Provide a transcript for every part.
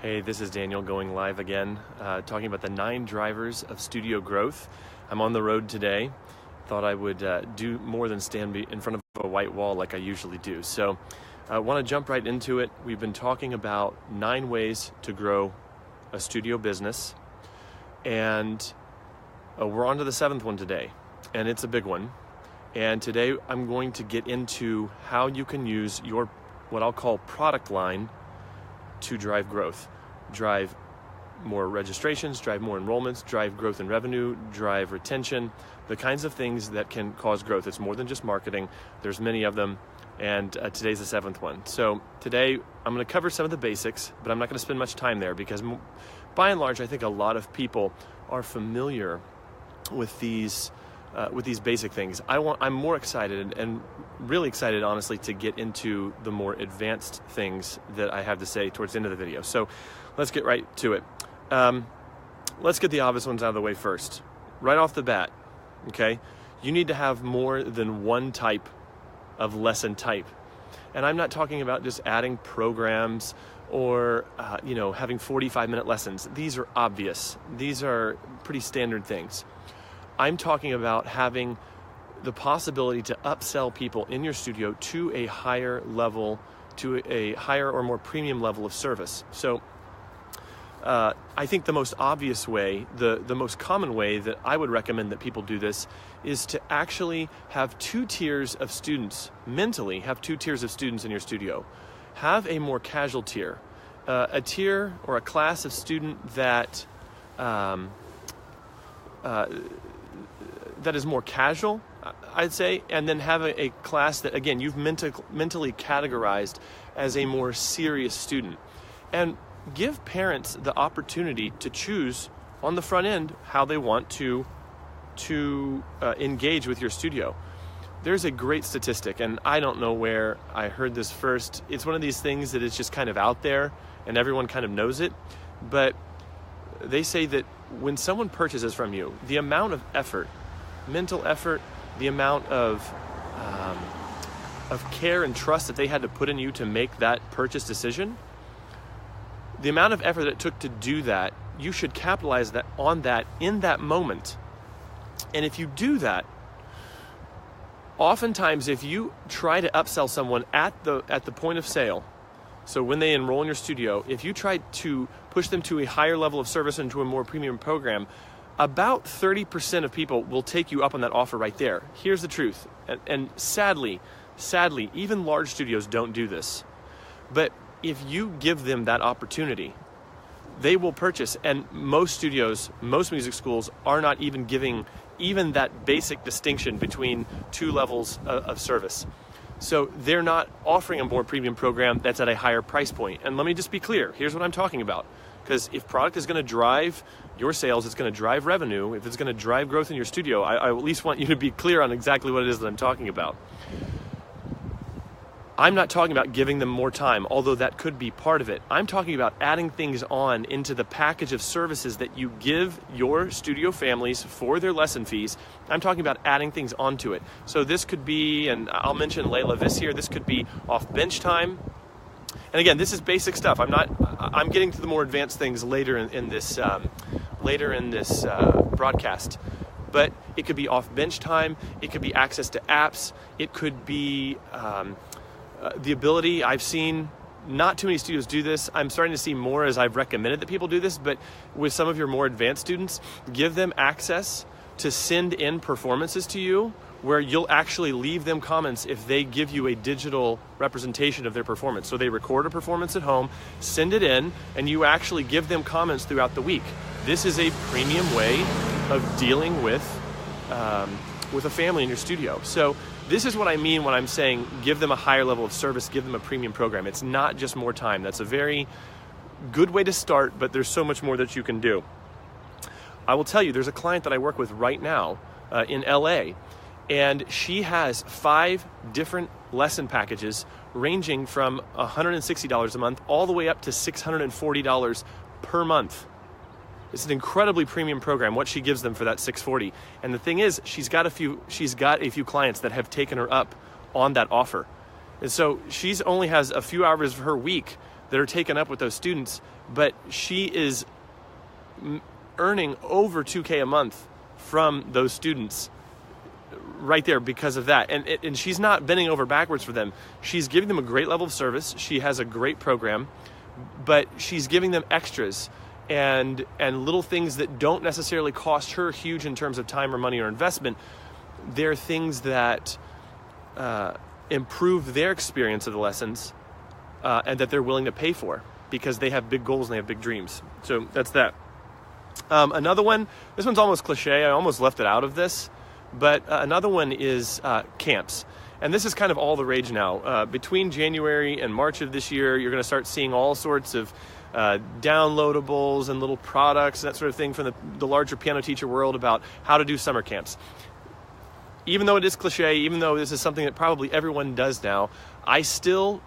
Hey, this is Daniel going live again, talking about the 9 drivers of studio growth. I'm on the road today. Thought I would do more than stand in front of a white wall like I usually do. So I want to jump right into it. We've been talking about 9 ways to grow a studio business. And we're on to the 7th one today. And it's a big one. And today I'm going to get into how you can use your, what I'll call product line, to drive growth, drive more registrations, drive more enrollments, drive growth in revenue, drive retention, the kinds of things that can cause growth. It's more than just marketing. There's many of them, and today's the 7th one. So today I'm going to cover some of the basics, but I'm not going to spend much time there because by and large I think a lot of people are familiar with these basic things. I'm more excited and really excited, honestly, to get into the more advanced things that I have to say towards the end of the video. So let's get right to it. Let's get the obvious ones out of the way first. Right off the bat, okay? You need to have more than one type of lesson type. And I'm not talking about just adding programs or having 45-minute lessons. These are obvious. These are pretty standard things. I'm talking about having the possibility to upsell people in your studio to a higher level, to a higher or more premium level of service. So I think the most obvious way, the most common way that I would recommend that people do this is to actually have 2 tiers of students, mentally have 2 tiers of students in your studio. Have a more casual tier, a tier or a class of student that is more casual, I'd say, and then have a class that, again, you've mentally categorized as a more serious student. And give parents the opportunity to choose on the front end how they want to engage with your studio. There's a great statistic, and I don't know where I heard this first. It's one of these things that is just kind of out there and everyone kind of knows it, but they say that when someone purchases from you, the amount of effort, mental effort, the amount of care and trust that they had to put in you to make that purchase decision, the amount of effort that it took to do that, you should capitalize on that in that moment. And if you do that, oftentimes if you try to upsell someone at the point of sale, so when they enroll in your studio, if you try to push them to a higher level of service and to a more premium program, about 30% of people will take you up on that offer right there. Here's the truth, and sadly, even large studios don't do this. But if you give them that opportunity, they will purchase. And most studios, most music schools are not even giving even that basic distinction between 2 levels of service. So they're not offering a more premium program that's at a higher price point. And let me just be clear, here's what I'm talking about. Because if product is going to drive your sales, it's going to drive revenue, if it's going to drive growth in your studio, I at least want you to be clear on exactly what it is that I'm talking about. I'm not talking about giving them more time, although that could be part of it. I'm talking about adding things on into the package of services that you give your studio families for their lesson fees. I'm talking about adding things onto it. So this could be, and I'll mention Layla Viss here, this could be off bench time. And again, this is basic stuff. I'm getting to the more advanced things later in this broadcast. But it could be off bench time. It could be access to apps. It could be the ability. I've seen not too many studios do this. I'm starting to see more as I've recommended that people do this. But with some of your more advanced students, give them access to send in performances to you, where you'll actually leave them comments if they give you a digital representation of their performance. So they record a performance at home, send it in, and you actually give them comments throughout the week. This is a premium way of dealing with a family in your studio. So this is what I mean when I'm saying give them a higher level of service, give them a premium program. It's not just more time. That's a very good way to start, but there's so much more that you can do. I will tell you, there's a client that I work with right now in LA, and she has 5 different lesson packages ranging from $160 a month all the way up to $640 per month. It's an incredibly premium program, what she gives them for that $640. And the thing is, she's got a few clients that have taken her up on that offer. And so she's only has a few hours of her week that are taken up with those students, but she is earning over $2,000 a month from those students right there because of that. And she's not bending over backwards for them. She's giving them a great level of service. She has a great program, but she's giving them extras and little things that don't necessarily cost her huge in terms of time or money or investment. They're things that improve their experience of the lessons and that they're willing to pay for because they have big goals and they have big dreams. So that's that. Another one, this one's almost cliche. I almost left it out of this, but another one is camps. And this is kind of all the rage now. Between January and March of this year, you're going to start seeing all sorts of downloadables and little products and that sort of thing from the larger piano teacher world about how to do summer camps. Even though it is cliche, even though this is something that probably everyone does now, I still,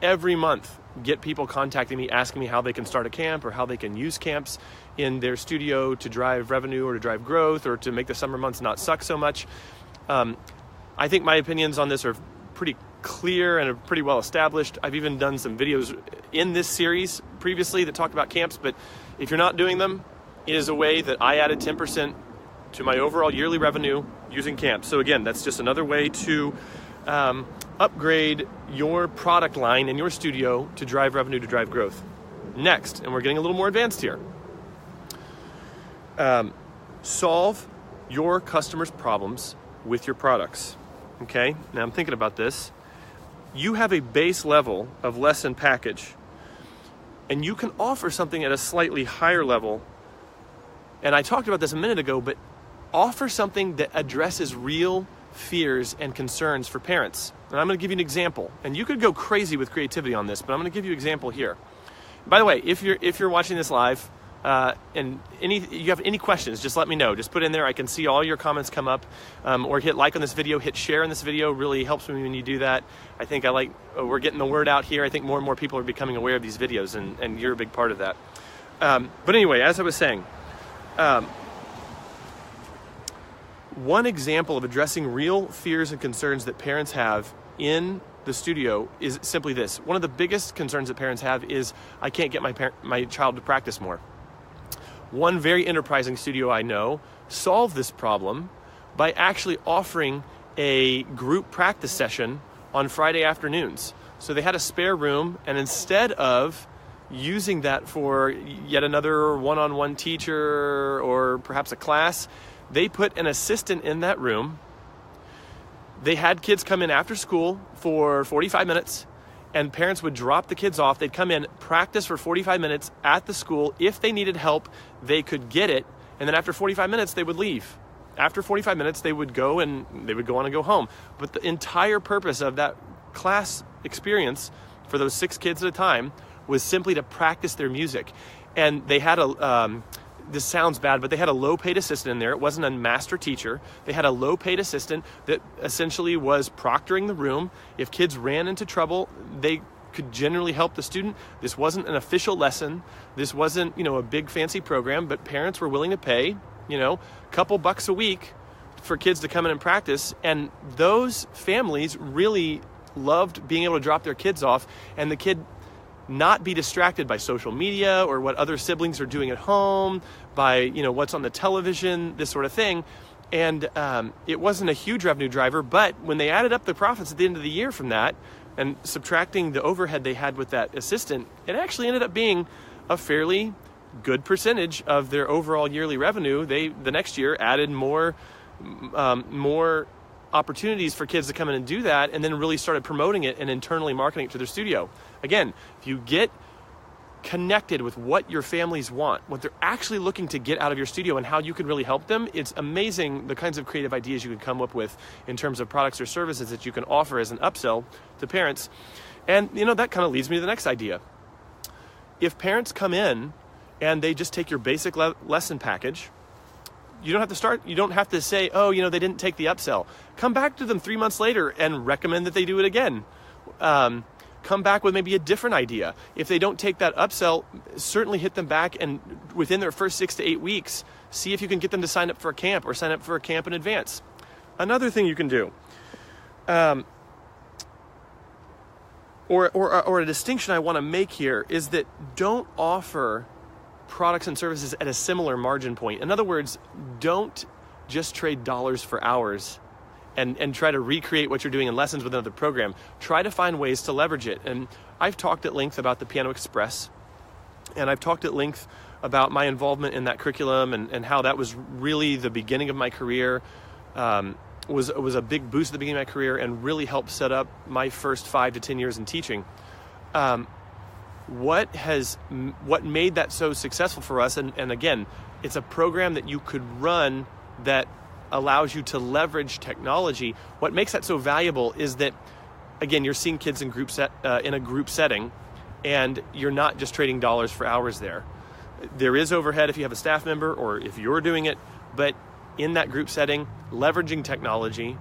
every month, get people contacting me, asking me how they can start a camp or how they can use camps in their studio to drive revenue or to drive growth or to make the summer months not suck so much. I think my opinions on this are pretty clear and are pretty well established. I've even done some videos in this series previously that talk about camps, but if you're not doing them, it is a way that I added 10% to my overall yearly revenue using camps. So again, that's just another way to upgrade your product line in your studio to drive revenue, to drive growth. Next, and we're getting a little more advanced here, solve your customers' problems with your products. Okay, now I'm thinking about this. You have a base level of lesson package, and you can offer something at a slightly higher level. And I talked about this a minute ago, but offer something that addresses real fears and concerns for parents. And I'm going to give you an example. And you could go crazy with creativity on this, but I'm going to give you an example here. By the way, if you're watching this live, and you have any questions, just let me know. Just put in there. I can see all your comments come up, or hit like on this video, hit share on this video. Really helps me when you do that. I think we're getting the word out here. I think more and more people are becoming aware of these videos, and you're a big part of that. But anyway, as I was saying, one example of addressing real fears and concerns that parents have in the studio is simply this. One of the biggest concerns that parents have is, I can't get my child to practice more. One very enterprising studio I know solved this problem by actually offering a group practice session on Friday afternoons. So they had a spare room, and instead of using that for yet another one-on-one teacher or perhaps a class, they put an assistant in that room. They had kids come in after school for 45 minutes, and parents would drop the kids off. They'd come in, practice for 45 minutes at the school. If they needed help, they could get it. And then after 45 minutes, they would leave. After 45 minutes, they would go on and go home. But the entire purpose of that class experience for those 6 kids at a time was simply to practice their music. And they had this sounds bad, but they had a low-paid assistant in there. It wasn't a master teacher. They had a low-paid assistant that essentially was proctoring the room. If kids ran into trouble, they could generally help the student. This wasn't an official lesson. This wasn't, a big fancy program, but parents were willing to pay, a couple bucks a week for kids to come in and practice. And those families really loved being able to drop their kids off and the kid not be distracted by social media or what other siblings are doing at home, by what's on the television, this sort of thing. And it wasn't a huge revenue driver, but when they added up the profits at the end of the year from that and subtracting the overhead they had with that assistant, it actually ended up being a fairly good percentage of their overall yearly revenue. They the next year added more opportunities for kids to come in and do that, and then really started promoting it and internally marketing it to their studio. Again, if you get connected with what your families want, what they're actually looking to get out of your studio and how you can really help them, it's amazing the kinds of creative ideas you can come up with in terms of products or services that you can offer as an upsell to parents. And that kind of leads me to the next idea. If parents come in and they just take your basic lesson package, you don't have to say, they didn't take the upsell. Come back to them 3 months later and recommend that they do it again. Come back with maybe a different idea. If they don't take that upsell, certainly hit them back, and within their first 6 to 8 weeks, see if you can get them to sign up for a camp or sign up for a camp in advance. Another thing you can do, or a distinction I want to make here is that don't offer products and services at a similar margin point. In other words, don't just trade dollars for hours and try to recreate what you're doing in lessons with another program. Try to find ways to leverage it. And I've talked at length about the Piano Express, and I've talked at length about my involvement in that curriculum and how that was really the beginning of my career, was a big boost at the beginning of my career and really helped set up my first 5 to 10 years in teaching. What made that so successful for us, and again, it's a program that you could run that allows you to leverage technology. What makes that so valuable is that, again, you're seeing kids in a group setting, and you're not just trading dollars for hours there. There is overhead if you have a staff member or if you're doing it, but in that group setting, leveraging technology,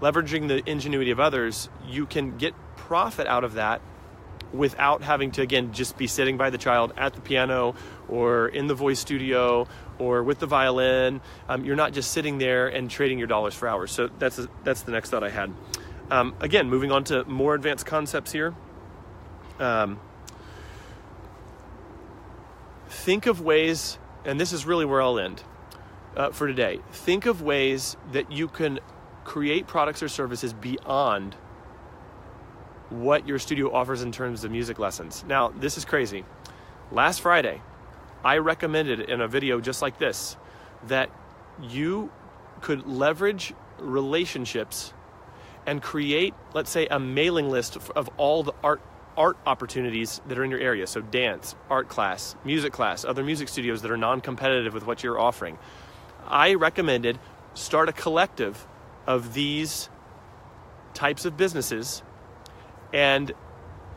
leveraging the ingenuity of others, you can get profit out of that without having to, again, just be sitting by the child at the piano or in the voice studio or with the violin. You're not just sitting there and trading your dollars for hours. So that's the next thought I had. Again, moving on to more advanced concepts here. Think of ways, and this is really where I'll end for today. Think of ways that you can create products or services beyond what your studio offers in terms of music lessons. Now, this is crazy. Last Friday, I recommended in a video just like this that you could leverage relationships and create, let's say, a mailing list of all the art opportunities that are in your area. So dance, art class, other music studios that are non-competitive with what you're offering. I recommended start a collective of these types of businesses and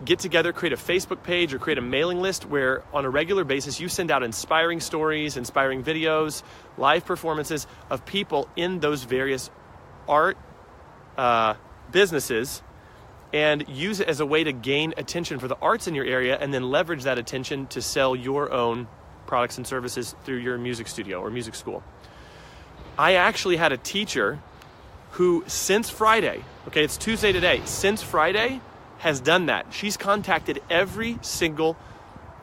get together, create a Facebook page or create a mailing list where on a regular basis you send out inspiring stories, inspiring videos, live performances of people in those various art businesses, and use it as a way to gain attention for the arts in your area and then leverage that attention to sell your own products and services through your music studio or music school. I actually had a teacher who since Friday, okay, it's Tuesday today, since Friday has done that. She's contacted every single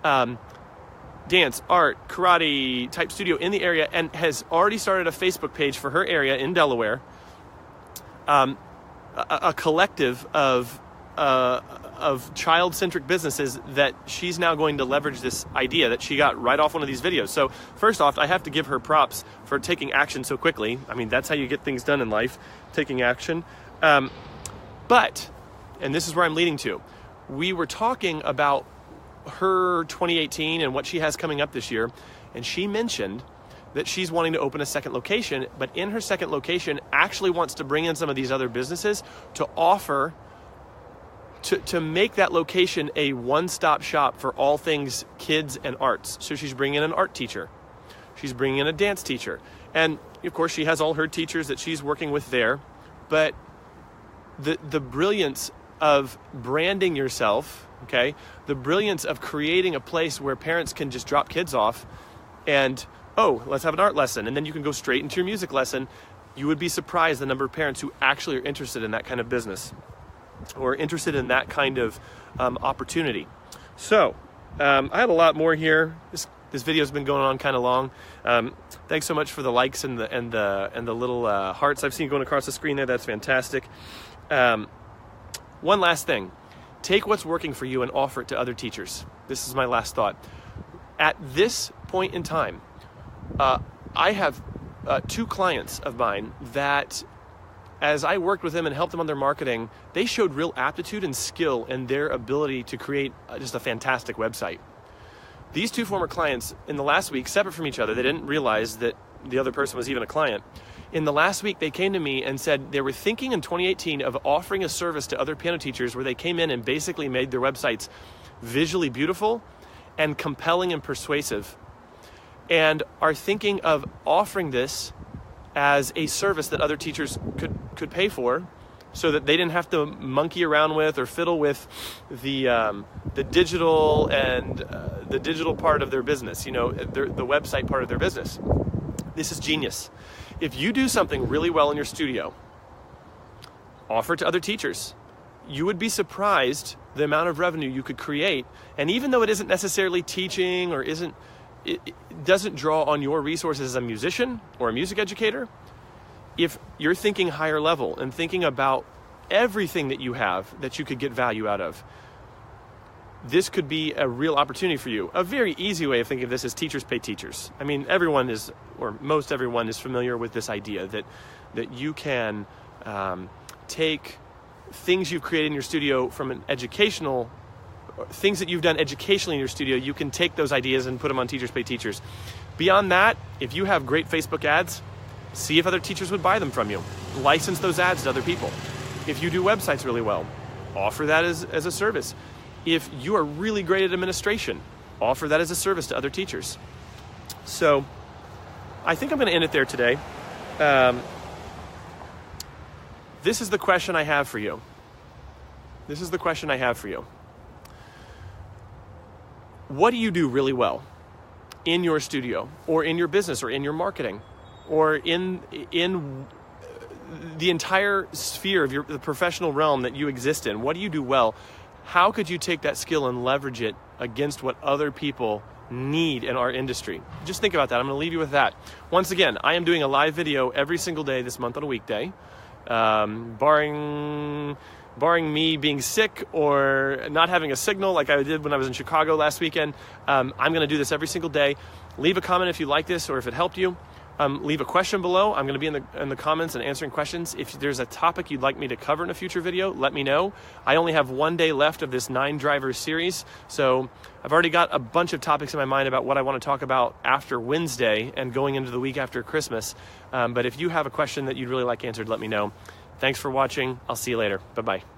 dance, art, karate type studio in the area and has already started a Facebook page for her area in Delaware, a collective of child-centric businesses that she's now going to leverage this idea that she got right off one of these videos. So first off, I have to give her props for taking action so quickly. I mean, that's how you get things done in life, taking action. But, and this is where I'm leading to, we were talking about her 2018 and what she has coming up this year, and she mentioned that she's wanting to open a second location, but in her second location actually wants to bring in some of these other businesses to offer, to make that location a one-stop shop for all things kids and arts. So she's bringing in an art teacher. She's bringing in a dance teacher. And of course she has all her teachers that she's working with there, but the brilliance of branding yourself, okay? The brilliance of creating a place where parents can just drop kids off and, oh, let's have an art lesson, and then you can go straight into your music lesson. You would be surprised the number of parents who actually are interested in that kind of business or interested in that kind of opportunity. So I have a lot more here. This video has been going on kind of long. Thanks so much for the likes and the little hearts I've seen going across the screen there. That's fantastic. One last thing. Take what's working for you and offer it to other teachers. This is my last thought. At this point in time, I have 2 clients of mine that, as I worked with them and helped them on their marketing, they showed real aptitude and skill in their ability to create just a fantastic website. These 2 former clients in the last week, separate from each other, they didn't realize that the other person was even a client. In the last week, they came to me and said they were thinking in 2018 of offering a service to other piano teachers where they came in and basically made their websites visually beautiful and compelling and persuasive, and are thinking of offering this as a service that other teachers could pay for, so that they didn't have to monkey around with or fiddle with the digital and the digital part of their business, the website part of their business. This is genius. If you do something really well in your studio, offer it to other teachers. you would be surprised the amount of revenue you could create. And even though it isn't necessarily teaching or it doesn't draw on your resources as a musician or a music educator, if you're thinking higher level and thinking about everything that you have that you could get value out of, this could be a real opportunity for you. A very easy way of thinking of this is teachers pay teachers. I mean, everyone is, or most everyone is familiar with this idea that you can take things you've created in your studio from an educational, things that you've done educationally in your studio, you can take those ideas and put them on Teachers Pay Teachers. Beyond that, if you have great Facebook ads, see if other teachers would buy them from you. License those ads to other people. If you do websites really well, offer that as a service. If you are really great at administration, offer that as a service to other teachers. So I think I'm going to end it there today. This is the question I have for you. What do you do really well in your studio, or in your business, or in your marketing, or in the entire sphere of the professional realm that you exist in? What do you do well? How could you take that skill and leverage it against what other people need in our industry? Just think about that. I'm going to leave you with that. Once again, I am doing a live video every single day this month on a weekday. Barring me being sick or not having a signal like I did when I was in Chicago last weekend, I'm going to do this every single day. Leave a comment if you like this or if it helped you. Leave a question below. I'm going to be in the comments and answering questions. If there's a topic you'd like me to cover in a future video, let me know. I only have one day left of this 9 drivers series, so I've already got a bunch of topics in my mind about what I want to talk about after Wednesday and going into the week after Christmas. But if you have a question that you'd really like answered, let me know. Thanks for watching. I'll see you later. Bye-bye.